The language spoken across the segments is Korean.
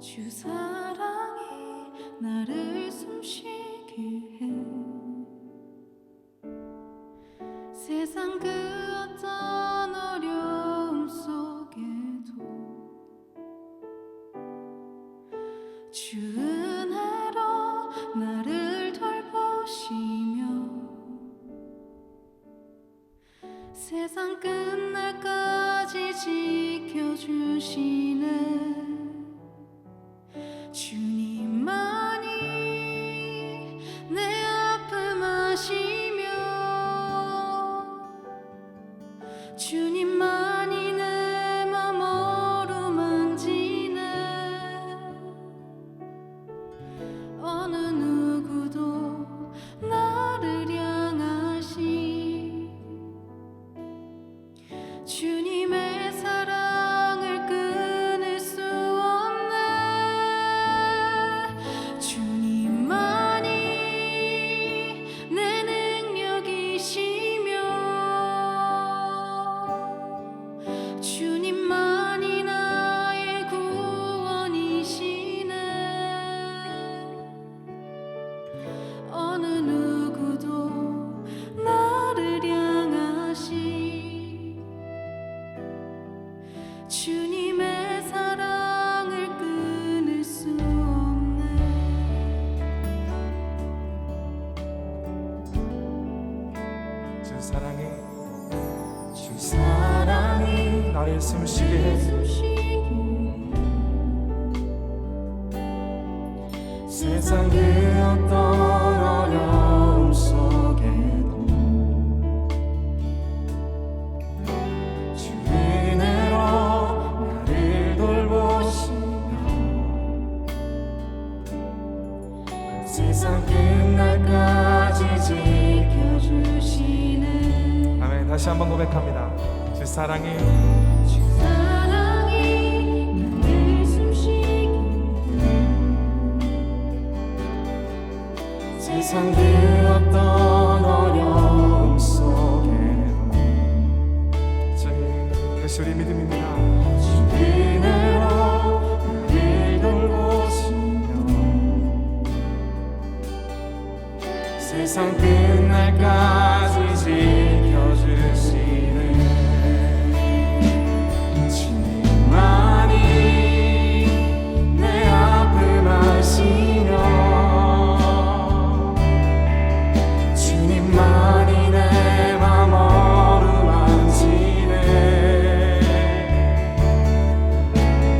주 사랑이 나를 숨쉬게 해. 세상 그 어떤 어려움 속에도 주 은혜로 나를 돌보시며 세상 끝날까지 지켜주시네. 주님만이 내 아픔 아시며 주님만이 내 맘 어루만지네. 어느 누구도 나를 향하시 주님의 사랑을 끊을 수 없네. 주님만이 내 능력이시며 주님만이 나의 구원이시네. 어느 누구도 나를 향하시 주님의 사랑을 끊을 수 없네. 주 사랑이 나를 숨쉬게 해. 세상 그 어떤 어려움 속에도 주 은혜로 나를 돌보시며 세상 끝날까지 지켜주시네. 아멘. 다시 한번 고백합니다. 주 사랑이 나를 숨쉬게 세상 그 어떤 어려움 속에도 저희 다시 우리 믿음입니다. 주 은혜로 나를 돌보시며 세상 끝날까지 지켜주시네. 주님만이 내 아픔 아시며 주님만이 내 맘 어루만지네.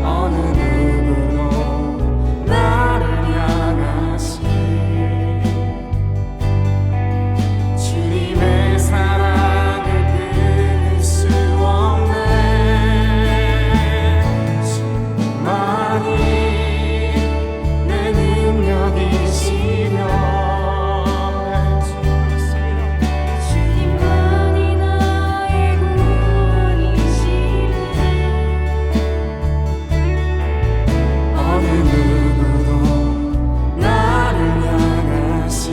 어느 누구도 나를 향하시 주님의 사랑을 끊을 수 없네. 주님만이 내 능력이시며 주님만이 나의 구원이시네. 어느 누구도 나를 향하시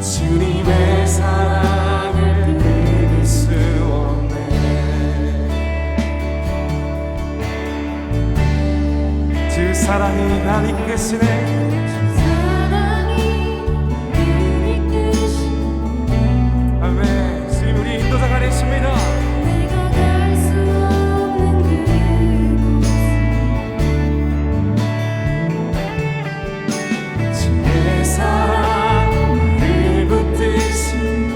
주님의 사랑을 끊을 수 없네. 주 사랑이 날 이끄시네. 사랑이 나를 이끄시네. 아멘. 주님 우리 인도자가 되십니다. 내가 갈 수 없는 그곳 주의 사랑 나를 붙드시며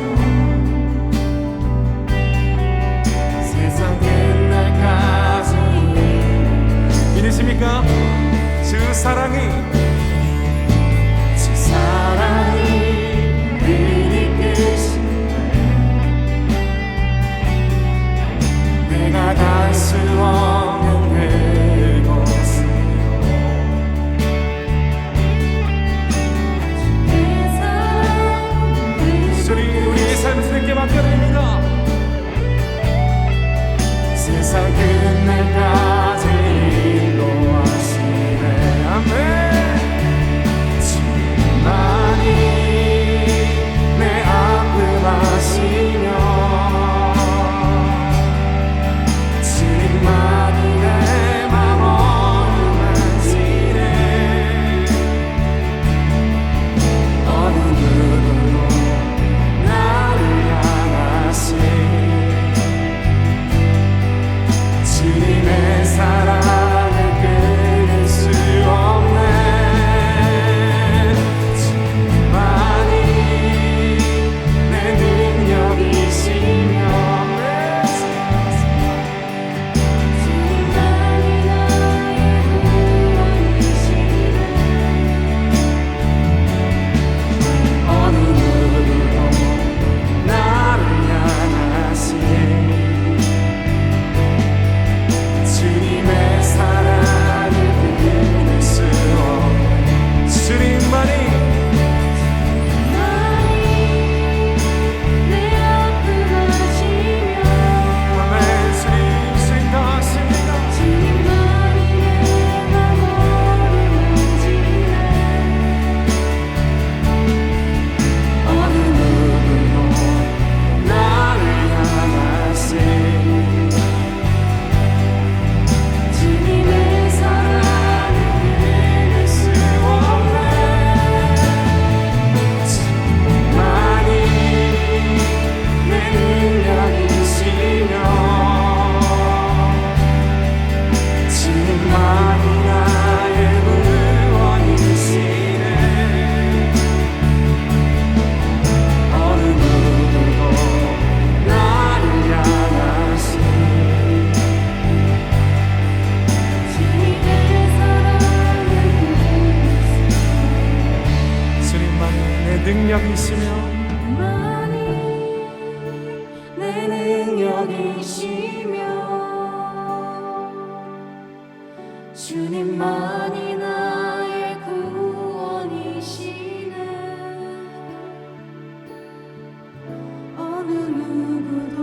세상 끝날까지 믿으십니까? 주 사랑이 내 능력이시며 주님만이 나의 구원이시네. 어느 누구도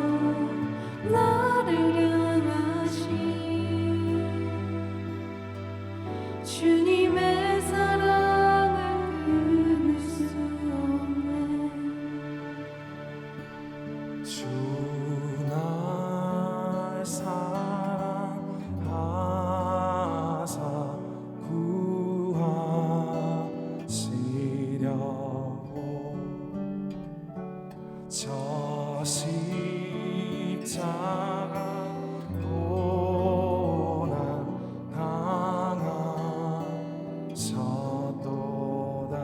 나를 향하시 주님의 사랑을 끊을 수 없네. 주 날 사랑하사 구하시려고 저 십자가 고난 당하셨도다.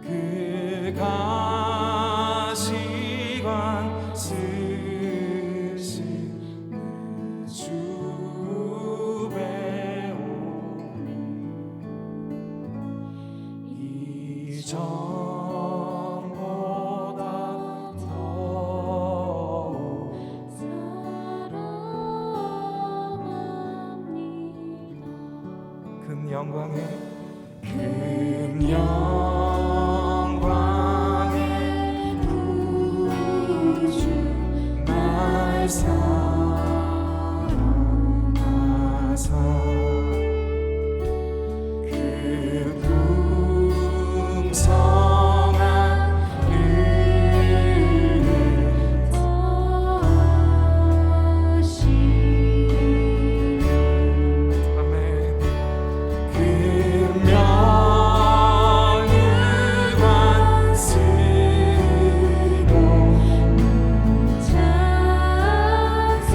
그 가시관 쓰신 주 배우니 이전보다 더욱 사랑합니다. 큰 영광에 큰 영광의 구주 날 사랑하사 그 풍성한 은혜 더하시네. 아멘. 그 명예관 쓰고 찬송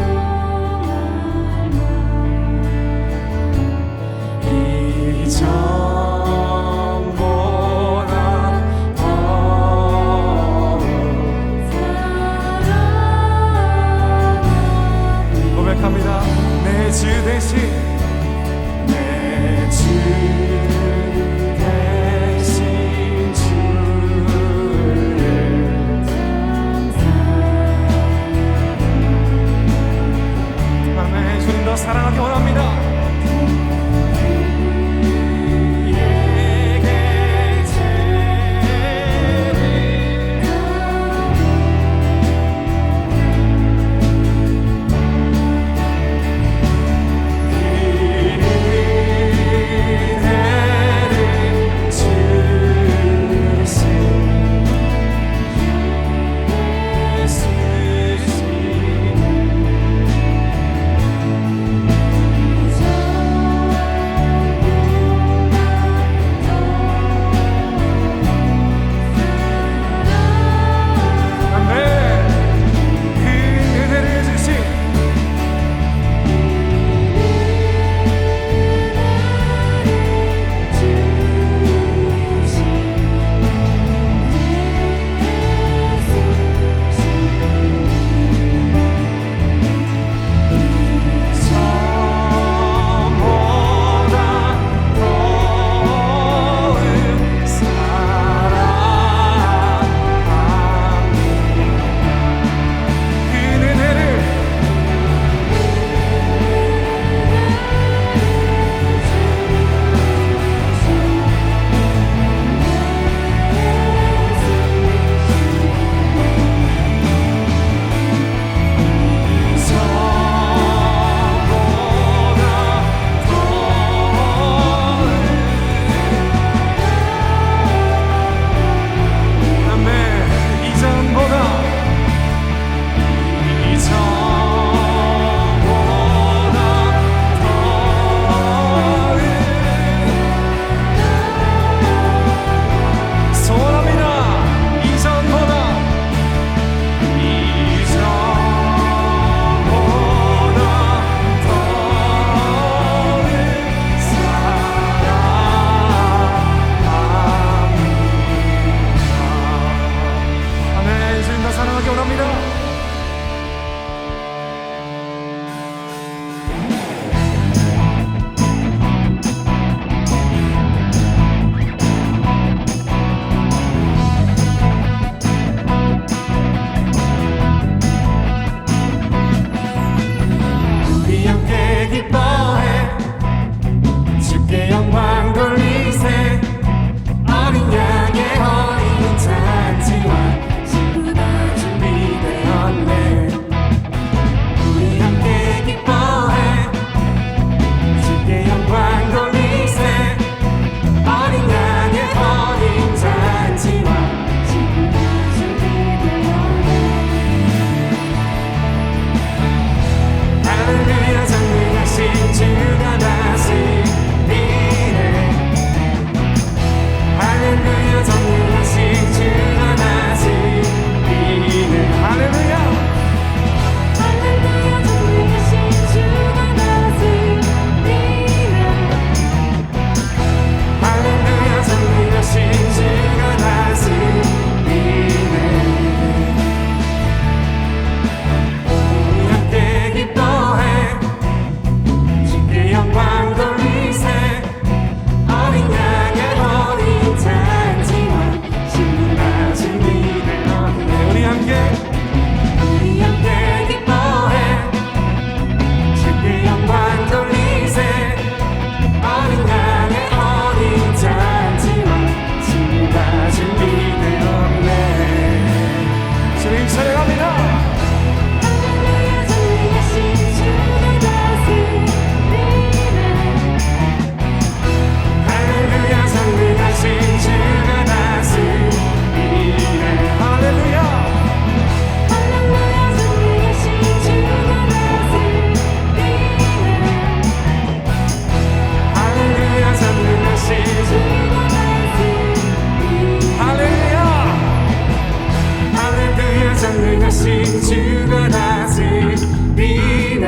전능하신 주가 다스리네.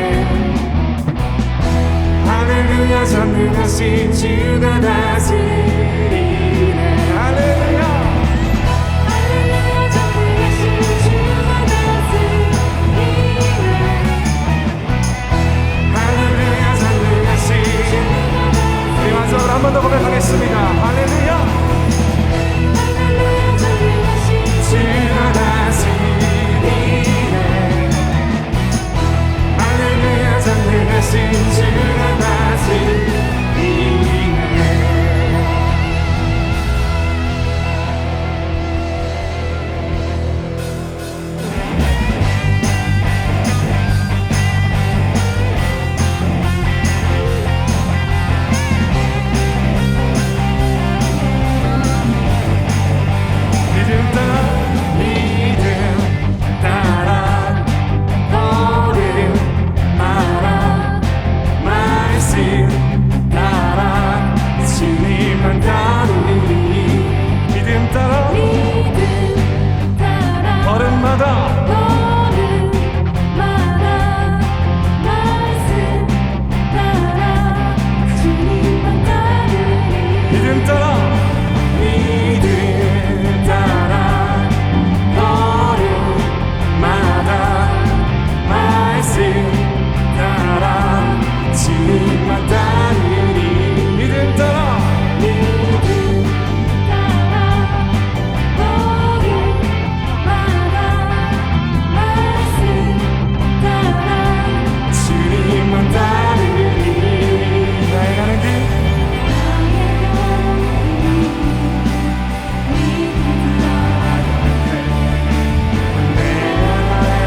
할렐루야 전능하신 주가 다스리네. 할렐루야 할렐루야 전능하신 주가 다스리네. 할렐루야 전능하신 우리 마지막으로 한 번 더 고백하겠습니다. 할렐루야 주가 다스리네. 할렐루야 전능하신 주가 다스리네. 믿음 따라 믿음 따라 걸음마라. 말씀 따라 주님만 따르리. 믿음 따라 믿음 따라 걸음마다 걸음마다. 말씀 따라 주님만 따르리. 믿음 따라 믿음 따라 걸음마다. 말씀 따라 주님만 따르리. 믿음 따라 믿음 따라 걸음마다. 말씀 따라 주님만 따르리. 나의 가는 길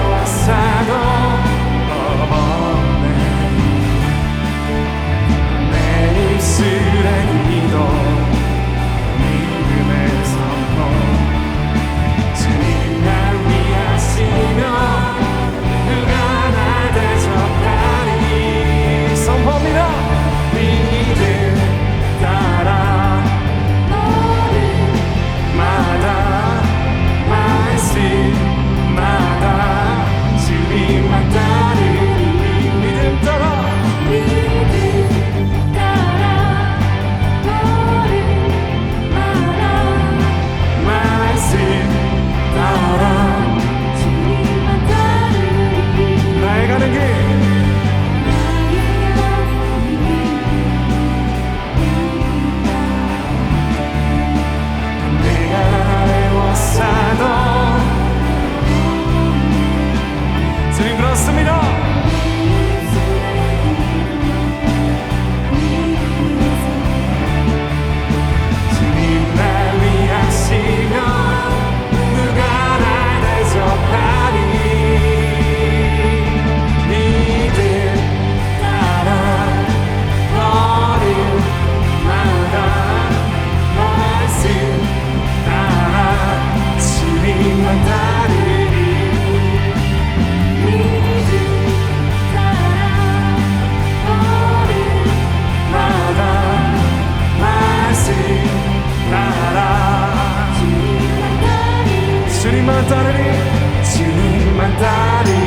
왔사도 없네. 내 입술의 기도 믿음의 선포. 주님 날 위하시며 누가 날 대적하리. 선포합니다. 믿음 따라 걸음마다. 말씀마다 주님만 따르리. 믿음 따라 믿음 따라 걸음마다. 말씀 따라 주님만 따르리. 나의 가는 길 내가 외웠사도 주님 그렇습니다. 주님 날 위하시며 누가 날 대적하리. 믿음 따라 걸음마다. 말씀 따라 주님만 따르리. 믿음 따라 걸음마다. 말씀 따라 주님만 따르리. 주님만 따르리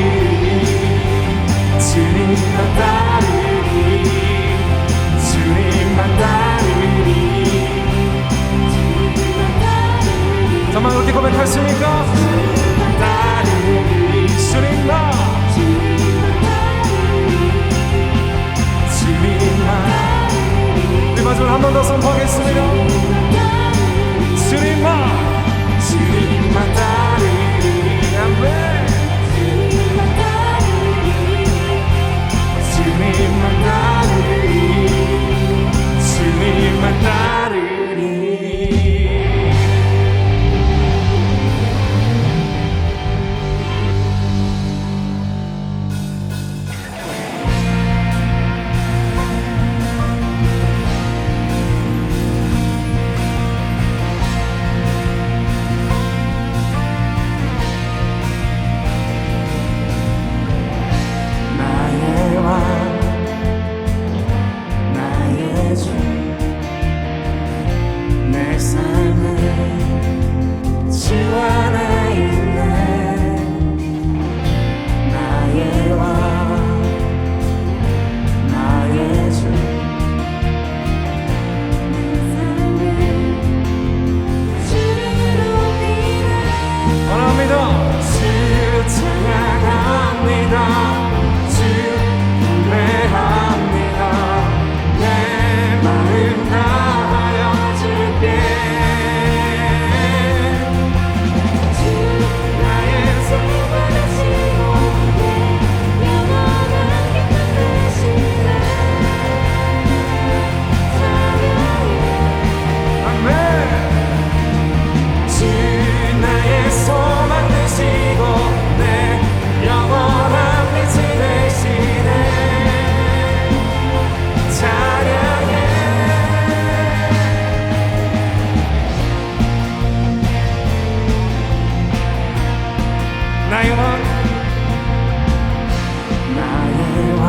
주님만 따르리. 주님만 따르리. 주님만 따르리. 정말 어떻게 고백하십니까? 주님만 따르리. 주님만 주님만 우리 마지막으로 한 번 더 선포하겠습니다. 주님만 주님만 따르리. 아멘. 주님만 따르리. 주님만 따르리. 찬양합니다. 주 찬양합니다. 주 경배합니다. 내 마음 다하여 주께 주 나의 소망 되시고 내 영원한 기쁨 되시네 아멘. 주 나의 소망 되시고 내 영원한 빛이 되시네 찬양해 나의 왕, 나의 왕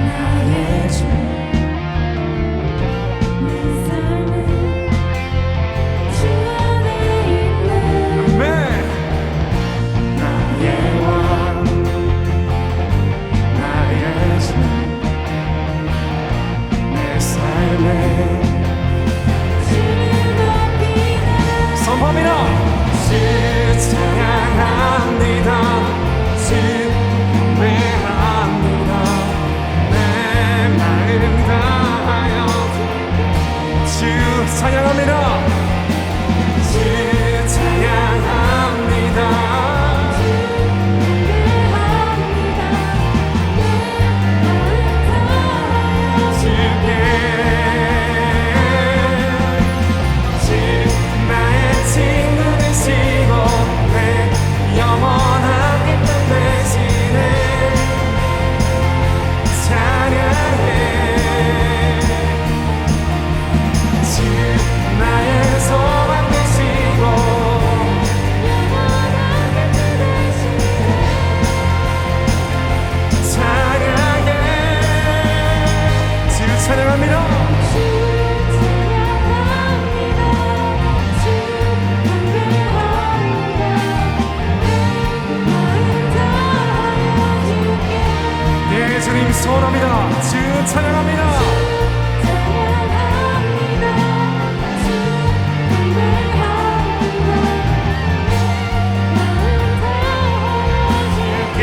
나의 주 내 삶은 주 안에 있네 아멘. 나의 왕 나의 주 내 삶에 주를 높이네 선포합니다. 주 찬양합니다. 주 경배합니다. 내 마음 다하여 주 찬양합니다. 주 찬양합니다. 주 경배합니다. 내 마음 다하여 주께 주 나의 친구 되시고 내 영원한 기쁨 되시네 찬양해 주 나의 소망 되시고 영원한 기쁨 되시네 찬양해 주 찬양합니다. 주 찬양합니다. 주 경배합니다. 내 마음 다하여 주께 네, 주님 소원합니다. 주 찬양합니다. 찬양합니다. 주 경배합니다. 내 마음 다하여 주께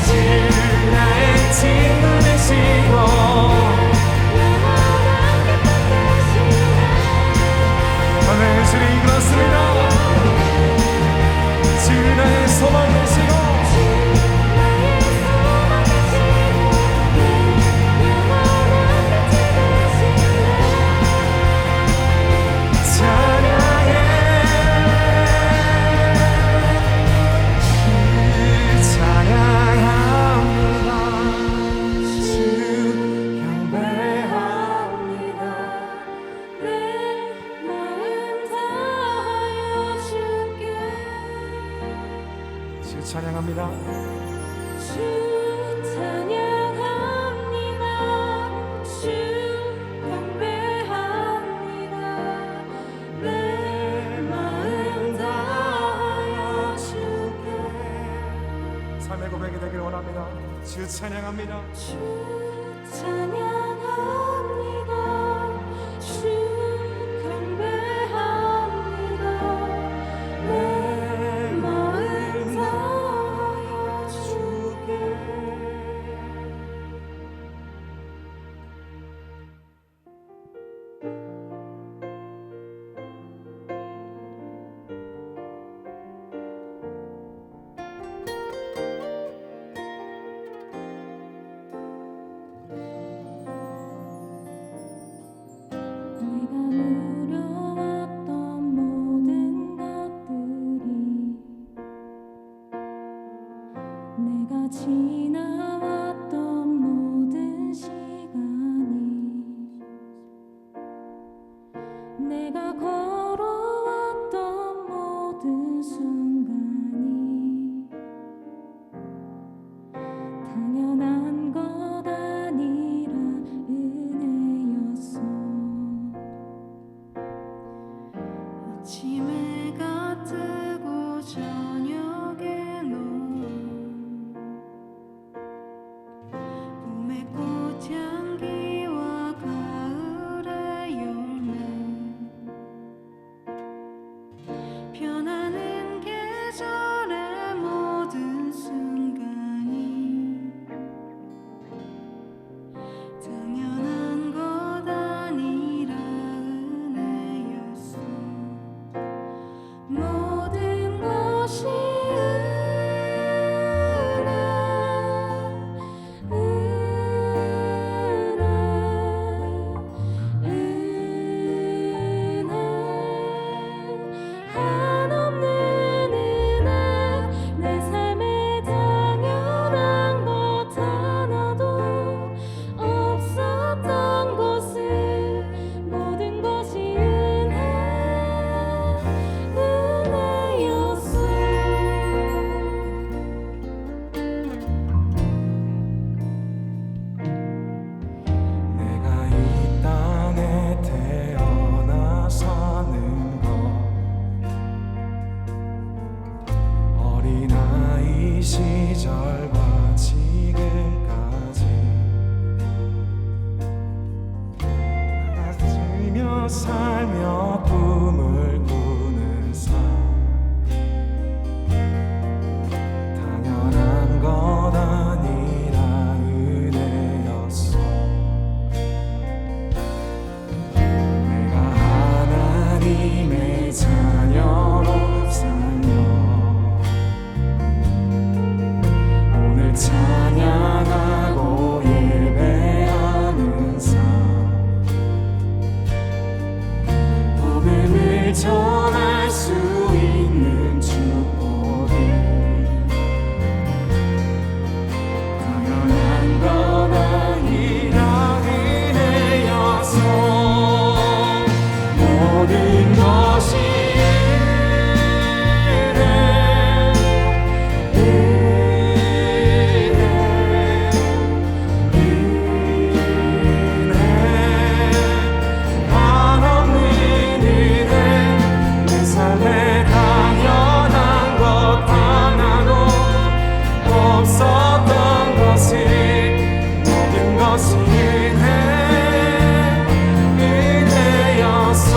주 나의 친구 되시고 영원한 기쁨 되시네 아멘. 주님 그렇습니다. 주 나의 소망 되시고 주 나의 소망 되시고 내 영원한 빛이 되시네 찬양해 주 찬양합니다. 주 경배합니다. 내 마음 다하여 주께 주 찬양합니다. 주 찬양합니다. 주 경배합니다. 내 마음 다하여 주께 삶의 고백이 되길 원합니다. 주 찬양합니다. 주 찬양합니다. 주 경배합니다. 내 마음 다하여 주께 시절과 지금까지 나가지며 살며 꿈을 꾸는 삶 당연한 것 아니라 은혜였어. 내가 하나님의 자녀로 살며 오늘 찬양하고 예배하는 삶 복음을 전할 수 있는 축복이 당연한 것 아니라 은혜여서 모든 것이 없었던 것이 모든 것이 은혜였어.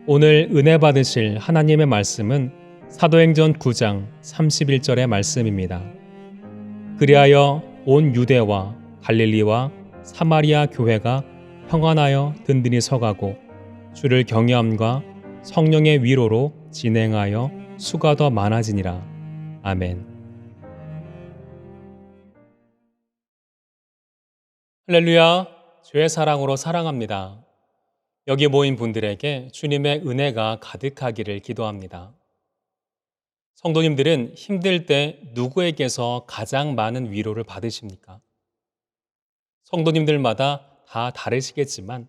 오늘 은혜 받으실 하나님의 말씀은 사도행전 9장 31절의 말씀입니다. 그리하여 온 유대와 갈릴리와 사마리아 교회가 평안하여 든든히 서가고 주를 경외함과 성령의 위로로 진행하여 수가 더 많아지니라. 아멘. 할렐루야, 주의 사랑으로 사랑합니다. 여기 모인 분들에게 주님의 은혜가 가득하기를 기도합니다. 성도님들은 힘들 때 누구에게서 가장 많은 위로를 받으십니까? 성도님들마다 다 다르시겠지만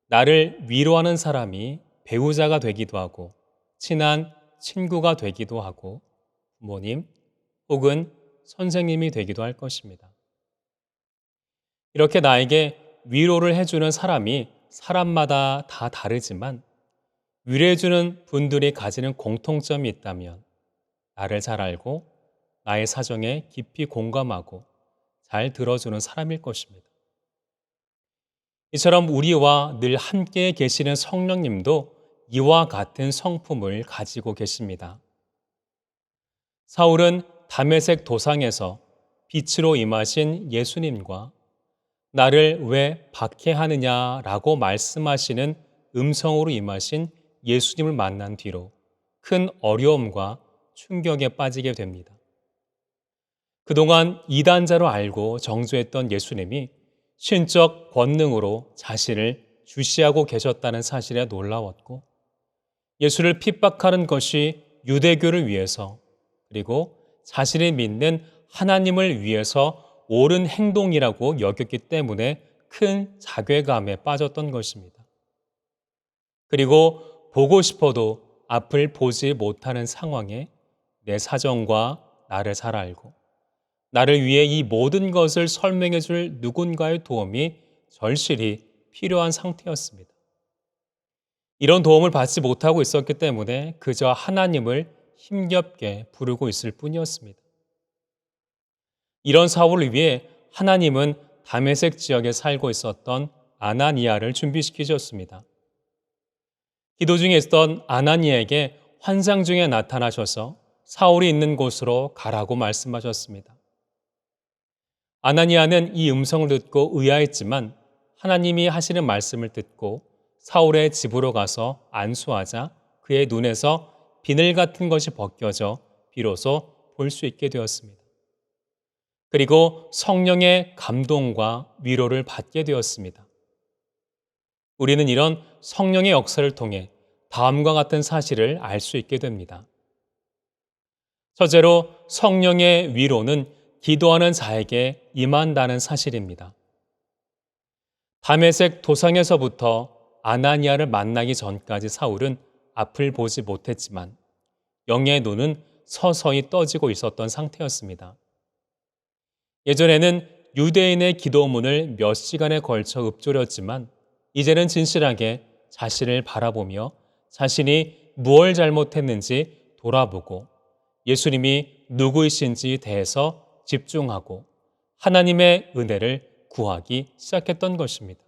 나를 위로하는 사람이 배우자가 되기도 하고 친한 친구가 되기도 하고 부모님 혹은 선생님이 되기도 할 것입니다. 이렇게 나에게 위로를 해주는 사람이 사람마다 다 다르지만 위로해주는 분들이 가지는 공통점이 있다면 나를 잘 알고 나의 사정에 깊이 공감하고 잘 들어주는 사람일 것입니다. 이처럼 우리와 늘 함께 계시는 성령님도 이와 같은 성품을 가지고 계십니다. 사울은 다메섹 도상에서 빛으로 임하신 예수님과 나를 왜 박해하느냐라고 말씀하시는 음성으로 임하신 예수님을 만난 뒤로 큰 어려움과 충격에 빠지게 됩니다. 그동안 이단자로 알고 정죄했던 예수님이 신적 권능으로 자신을 주시하고 계셨다는 사실에 놀라웠고 예수를 핍박하는 것이 유대교를 위해서 그리고 자신이 믿는 하나님을 위해서 옳은 행동이라고 여겼기 때문에 큰 자괴감에 빠졌던 것입니다. 그리고 보고 싶어도 앞을 보지 못하는 상황에 내 사정과 나를 잘 알고 나를 위해 이 모든 것을 설명해 줄 누군가의 도움이 절실히 필요한 상태였습니다. 이런 도움을 받지 못하고 있었기 때문에 그저 하나님을 힘겹게 부르고 있을 뿐이었습니다. 이런 사울을 위해 하나님은 다메섹 지역에 살고 있었던 아나니아를 준비시키셨습니다. 기도 중에 있던 아나니아에게 환상 중에 나타나셔서 사울이 있는 곳으로 가라고 말씀하셨습니다. 아나니아는 이 음성을 듣고 의아했지만 하나님이 하시는 말씀을 듣고 사울의 집으로 가서 안수하자 그의 눈에서 비늘 같은 것이 벗겨져 비로소 볼 수 있게 되었습니다. 그리고 성령의 감동과 위로를 받게 되었습니다. 우리는 이런 성령의 역사를 통해 다음과 같은 사실을 알 수 있게 됩니다. 첫째로 성령의 위로는 기도하는 자에게 임한다는 사실입니다. 다메섹 도상에서부터 아나니아를 만나기 전까지 사울은 앞을 보지 못했지만 영의 눈은 서서히 떠지고 있었던 상태였습니다. 예전에는 유대인의 기도문을 몇 시간에 걸쳐 읊조렸지만 이제는 진실하게 자신을 바라보며 자신이 무엇을 잘못했는지 돌아보고 예수님이 누구이신지 대해서 집중하고 하나님의 은혜를 구하기 시작했던 것입니다.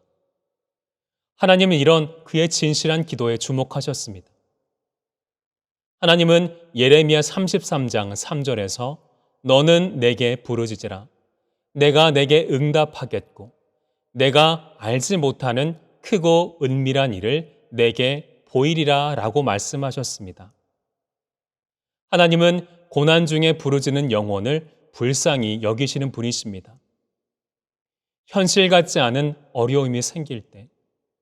하나님은 이런 그의 진실한 기도에 주목하셨습니다. 하나님은 예레미야 33장 3절에서 너는 내게 부르짖으라 내가 내게 응답하겠고 내가 알지 못하는 크고 은밀한 일을 내게 보이리라 라고 말씀하셨습니다. 하나님은 고난 중에 부르짖는 영혼을 불쌍히 여기시는 분이십니다. 현실 같지 않은 어려움이 생길 때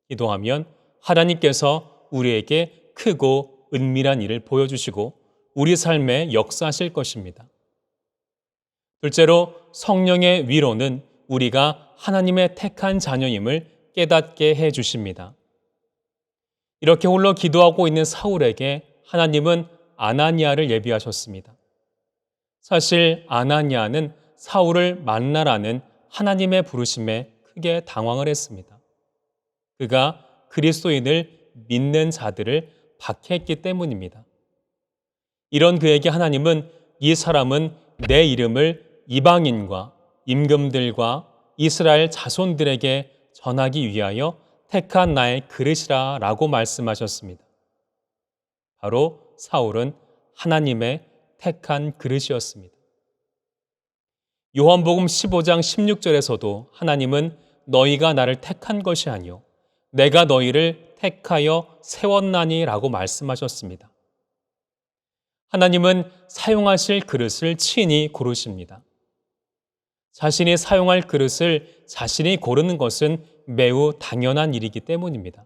기도하면 하나님께서 우리에게 크고 은밀한 일을 보여주시고 우리 삶에 역사하실 것입니다. 둘째로 성령의 위로는 우리가 하나님의 택한 자녀임을 깨닫게 해주십니다. 이렇게 홀로 기도하고 있는 사울에게 하나님은 아나니아를 예비하셨습니다. 사실 아나니아는 사울을 만나라는 하나님의 부르심에 크게 당황을 했습니다. 그가 그리스도인을 믿는 자들을 박해했기 때문입니다. 이런 그에게 하나님은 이 사람은 내 이름을 이방인과 임금들과 이스라엘 자손들에게 전하기 위하여 택한 나의 그릇이라 라고 말씀하셨습니다. 바로 사울은 하나님의 택한 그릇이었습니다. 요한복음 15장 16절에서도 하나님은 너희가 나를 택한 것이 아니요 내가 너희를 택하여 세웠나니라고 말씀하셨습니다. 하나님은 사용하실 그릇을 친히 고르십니다. 자신이 사용할 그릇을 자신이 고르는 것은 매우 당연한 일이기 때문입니다.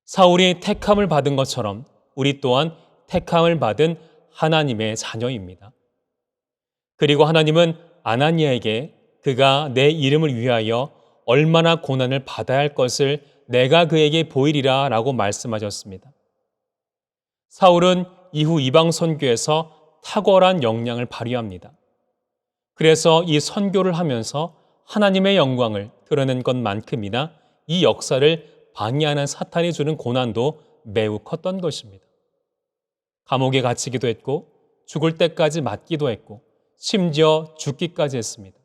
사울이 택함을 받은 것처럼 우리 또한 택함을 받은 하나님의 자녀입니다. 그리고 하나님은 아나니아에게 그가 내 이름을 위하여 얼마나 고난을 받아야 할 것을 내가 그에게 보이리라 라고 말씀하셨습니다. 사울은 이후 이방 선교에서 탁월한 역량을 발휘합니다. 그래서 이 선교를 하면서 하나님의 영광을 드러낸 것만큼이나 이 역사를 방해하는 사탄이 주는 고난도 매우 컸던 것입니다. 감옥에 갇히기도 했고 죽을 때까지 맞기도 했고 심지어 죽기까지 했습니다.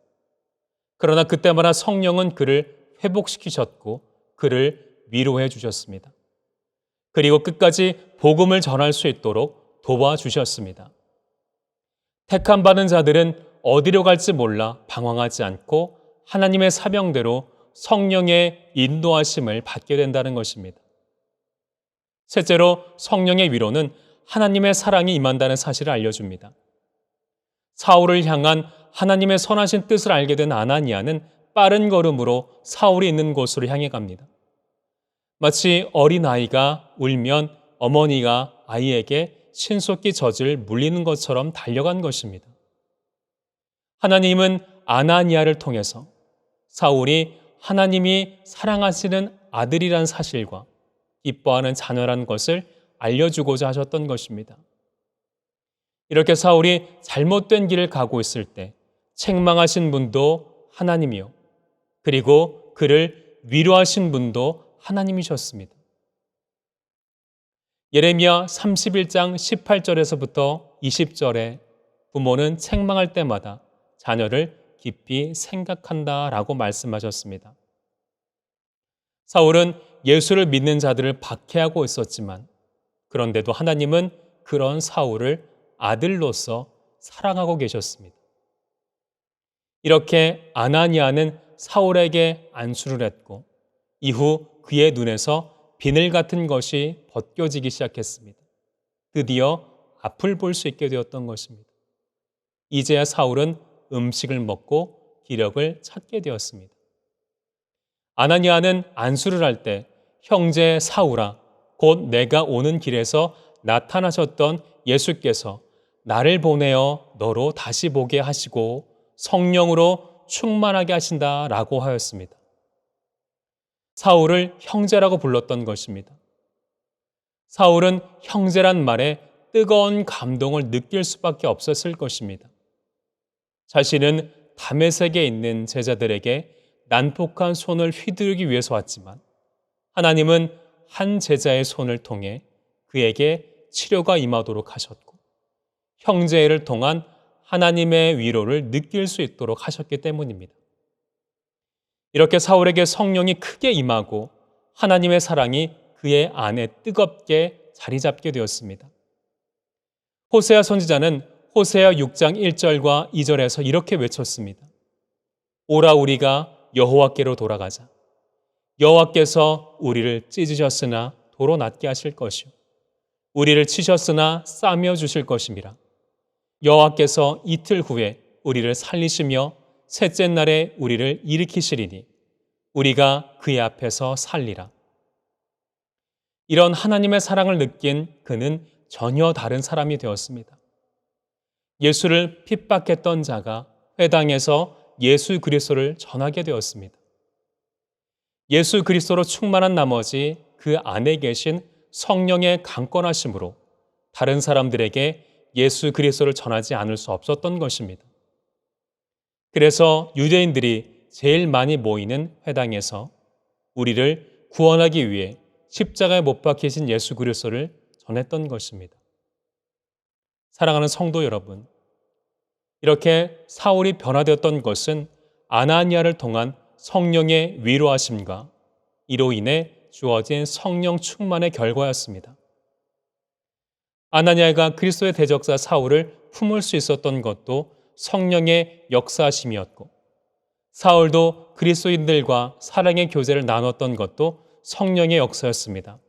그러나 그때마다 성령은 그를 회복시키셨고 그를 위로해 주셨습니다. 그리고 끝까지 복음을 전할 수 있도록 도와주셨습니다. 택함 받은 자들은 어디로 갈지 몰라 방황하지 않고 하나님의 사명대로 성령의 인도하심을 받게 된다는 것입니다. 셋째로 성령의 위로는 하나님의 사랑이 임한다는 사실을 알려줍니다. 사울을 향한 하나님의 선하신 뜻을 알게 된 아나니아는 빠른 걸음으로 사울이 있는 곳으로 향해 갑니다. 마치 어린아이가 울면 어머니가 아이에게 신속히 젖을 물리는 것처럼 달려간 것입니다. 하나님은 아나니아를 통해서 사울이 하나님이 사랑하시는 아들이란 사실과 기뻐하는 자녀라는 것을 알려주고자 하셨던 것입니다. 이렇게 사울이 잘못된 길을 가고 있을 때 책망하신 분도 하나님이요. 그리고 그를 위로하신 분도 하나님이셨습니다. 예레미야 31장 18절에서부터 20절에 부모는 책망할 때마다 자녀를 깊이 생각한다라고 말씀하셨습니다. 사울은 예수를 믿는 자들을 박해하고 있었지만 그런데도 하나님은 그런 사울을 아들로서 사랑하고 계셨습니다. 이렇게 아나니아는 사울에게 안수를 했고 이후 그의 눈에서 비늘 같은 것이 벗겨지기 시작했습니다. 드디어 앞을 볼 수 있게 되었던 것입니다. 이제야 사울은 음식을 먹고 기력을 찾게 되었습니다. 아나니아는 안수를 할 때 형제 사울아 곧 내가 오는 길에서 나타나셨던 예수께서 나를 보내어 너로 다시 보게 하시고 성령으로 충만하게 하신다라고 하였습니다. 사울을 형제라고 불렀던 것입니다. 사울은 형제란 말에 뜨거운 감동을 느낄 수밖에 없었을 것입니다. 자신은 다메섹에 있는 제자들에게 난폭한 손을 휘두르기 위해서 왔지만 하나님은 한 제자의 손을 통해 그에게 치료가 임하도록 하셨고 형제를 통한 하나님의 위로를 느낄 수 있도록 하셨기 때문입니다. 이렇게 사울에게 성령이 크게 임하고 하나님의 사랑이 그의 안에 뜨겁게 자리 잡게 되었습니다. 호세아 선지자는 호세아 6장 1절과 2절에서 이렇게 외쳤습니다. 오라 우리가 여호와께로 돌아가자. 여호와께서 우리를 찢으셨으나 도로 낫게 하실 것이요 우리를 치셨으나 싸며 주실 것임이라. 여호와께서 이틀 후에 우리를 살리시며 셋째 날에 우리를 일으키시리니 우리가 그의 앞에서 살리라. 이런 하나님의 사랑을 느낀 그는 전혀 다른 사람이 되었습니다. 예수를 핍박했던 자가 회당에서 예수 그리스도를 전하게 되었습니다. 예수 그리스도로 충만한 나머지 그 안에 계신 성령의 강권하심으로 다른 사람들에게 예수 그리스도를 전하지 않을 수 없었던 것입니다. 그래서 유대인들이 제일 많이 모이는 회당에서 우리를 구원하기 위해 십자가에 못 박히신 예수 그리스도를 전했던 것입니다. 사랑하는 성도 여러분, 이렇게 사울이 변화되었던 것은 아나니아를 통한 성령의 위로하심과 이로 인해 주어진 성령 충만의 결과였습니다. 아나니아가 그리스도의 대적자 사울을 품을 수 있었던 것도 성령의 역사심이었고, 사울도 그리스도인들과 사랑의 교제를 나눴던 것도 성령의 역사였습니다.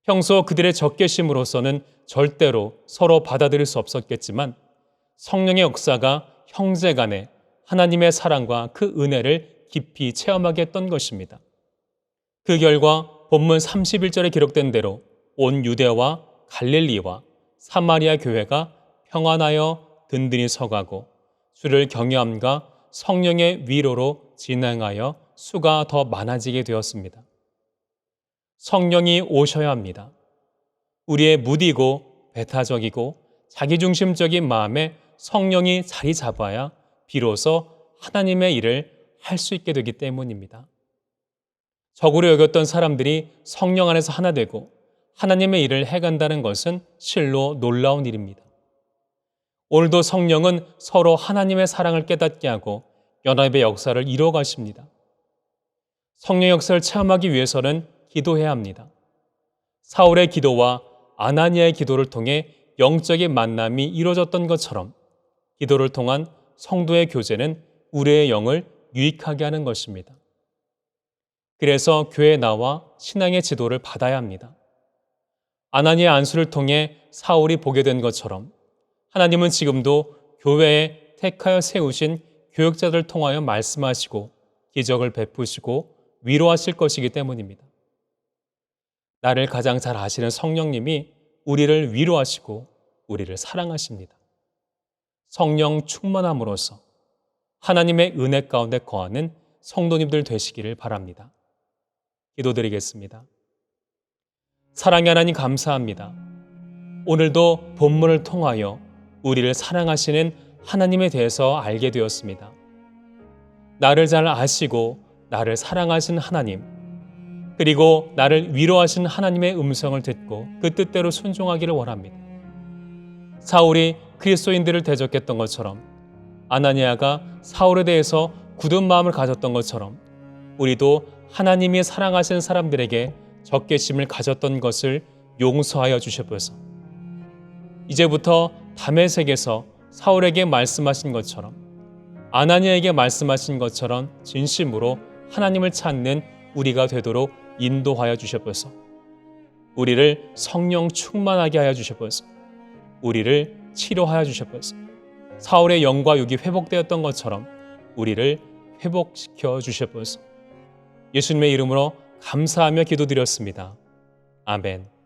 평소 그들의 적개심으로서는 절대로 서로 받아들일 수 없었겠지만 성령의 역사가 형제 간에 하나님의 사랑과 그 은혜를 깊이 체험하게 했던 것입니다. 그 결과 본문 31절에 기록된 대로 온 유대와 갈릴리와 사마리아 교회가 평안하여 든든히 서가고 주를 경외함과 성령의 위로로 진행하여 수가 더 많아지게 되었습니다. 성령이 오셔야 합니다. 우리의 무디고 배타적이고 자기중심적인 마음에 성령이 자리 잡아야 비로소 하나님의 일을 할 수 있게 되기 때문입니다. 적으로 여겼던 사람들이 성령 안에서 하나 되고 하나님의 일을 해간다는 것은 실로 놀라운 일입니다. 오늘도 성령은 서로 하나님의 사랑을 깨닫게 하고 연합의 역사를 이루어 가십니다. 성령 역사를 체험하기 위해서는 기도해야 합니다. 사울의 기도와 아나니아의 기도를 통해 영적인 만남이 이루어졌던 것처럼 기도를 통한 성도의 교제는 우리의 영을 유익하게 하는 것입니다. 그래서 교회에 나와 신앙의 지도를 받아야 합니다. 아나니아 안수를 통해 사울이 보게 된 것처럼 하나님은 지금도 교회에 택하여 세우신 교역자들을 통하여 말씀하시고 기적을 베푸시고 위로하실 것이기 때문입니다. 나를 가장 잘 아시는 성령님이 우리를 위로하시고 우리를 사랑하십니다. 성령 충만함으로써 하나님의 은혜 가운데 거하는 성도님들 되시기를 바랍니다. 기도드리겠습니다. 사랑의 하나님 감사합니다. 오늘도 본문을 통하여 우리를 사랑하시는 하나님에 대해서 알게 되었습니다. 나를 잘 아시고 나를 사랑하신 하나님, 그리고 나를 위로하신 하나님의 음성을 듣고 그 뜻대로 순종하기를 원합니다. 사울이 그리스도인들을 대적했던 것처럼 아나니아가 사울에 대해서 굳은 마음을 가졌던 것처럼 우리도 하나님이 사랑하시는 사람들에게 적개심을 가졌던 것을 용서하여 주시옵소서. 이제부터 다메섹에서 사울에게 말씀하신 것처럼 아나니아에게 말씀하신 것처럼 진심으로 하나님을 찾는 우리가 되도록 인도하여 주시옵소서. 우리를 성령 충만하게 하여 주시옵소서. 우리를 치료하여 주시옵소서. 사울의 영과 육이 회복되었던 것처럼 우리를 회복시켜 주시옵소서. 예수님의 이름으로 감사하며 기도드렸습니다. 아멘.